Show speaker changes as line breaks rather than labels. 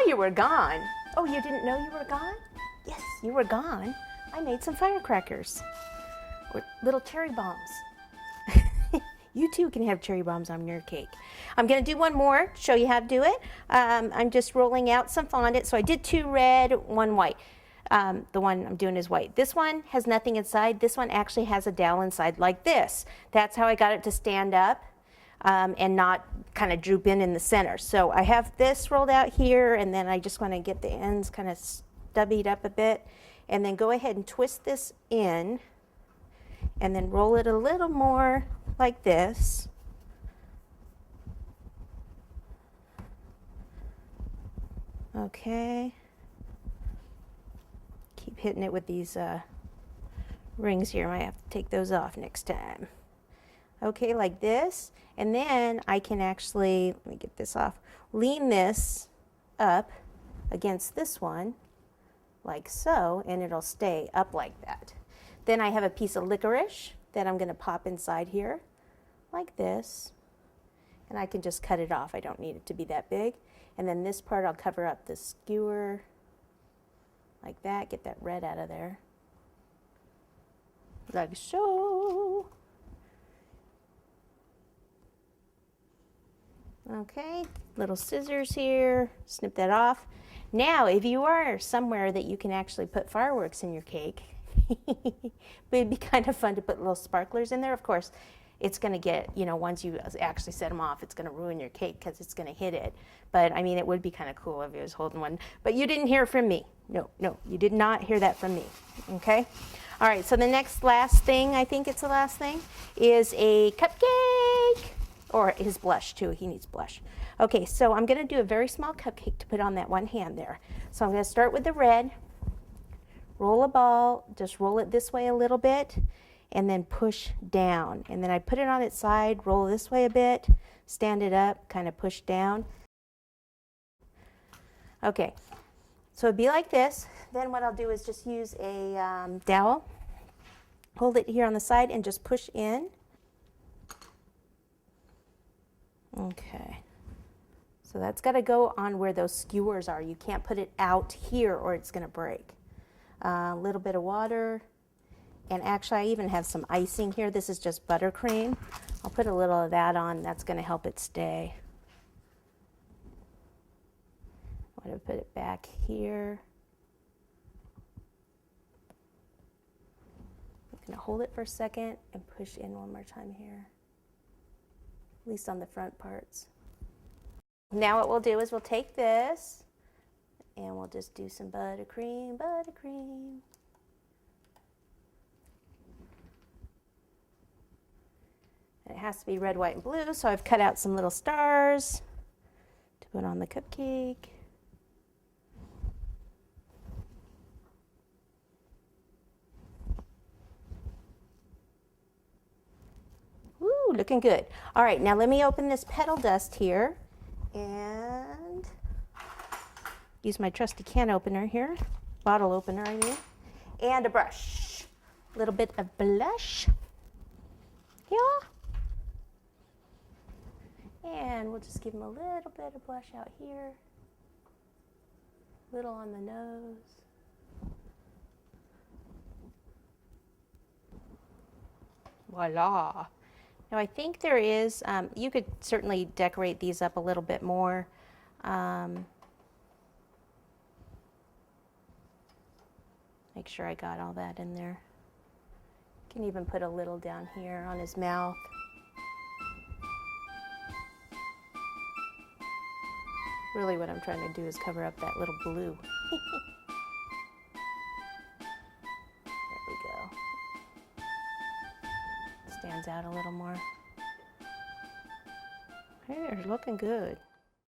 you were gone. Oh, you didn't know you were gone? Yes, you were gone. I made some firecrackers or little cherry bombs. You too can have cherry bombs on your cake. I'm going to do one more, show you how to do it. I'm just rolling out some fondant. So I did 2 red, 1 white. The one I'm doing is white. This one has nothing inside. This one actually has a dowel inside like this. That's how I got it to stand up and not kind of droop in the center. So I have this rolled out here, and then I just want to get the ends kind of stubbied up a bit, and then go ahead and twist this in and then roll it a little more like this. Okay. Keep hitting it with these rings here. I might have to take those off next time. Okay, like this. And then I can actually, let me get this off, lean this up against this one, like so, and it'll stay up like that. Then I have a piece of licorice that I'm going to pop inside here, like this. And I can just cut it off. I don't need it to be that big. And then this part I'll cover up the skewer, like that. Get that red out of there. Like so. Okay, little scissors here, snip that off. Now, if you are somewhere that you can actually put fireworks in your cake, it'd be kind of fun to put little sparklers in there. Of course, it's going to get, you know, once you actually set them off, it's going to ruin your cake because it's going to hit it. But I mean, it would be kind of cool if it was holding one. But you didn't hear from me. No, you did not hear that from me. Okay? All right, so the last thing, I think it's the last thing, is a cupcake. Or his blush too, he needs blush. Okay, so I'm gonna do a very small cupcake to put on that one hand there. So I'm gonna start with the red, roll a ball, just roll it this way a little bit, and then push down. And then I put it on its side, roll this way a bit, stand it up, kind of push down. Okay, so it'd be like this. Then what I'll do is just use a dowel, hold it here on the side, and just push in. Okay, so that's got to go on where those skewers are. You can't put it out here or it's going to break. A little bit of water, and actually I even have some icing here. This is just buttercream. I'll put a little of that on. That's going to help it stay. I'm going to put it back here. I'm going to hold it for a second and push in one more time here. At least on the front parts. Now what we'll do is we'll take this and we'll just do some buttercream, buttercream. And it has to be red, white, and blue, so I've cut out some little stars to put on the cupcake. Looking good. All right, now let me open this petal dust here and use my trusty can opener here, bottle opener I mean, and a brush. A little bit of blush. Yeah. And we'll just give him a little bit of blush out here. A little on the nose. Voila. Now I think there is, you could certainly decorate these up a little bit more. Make sure I got all that in there. You can even put a little down here on his mouth. Really what I'm trying to do is cover up that little blue. Stands out a little more. Hey, looking good.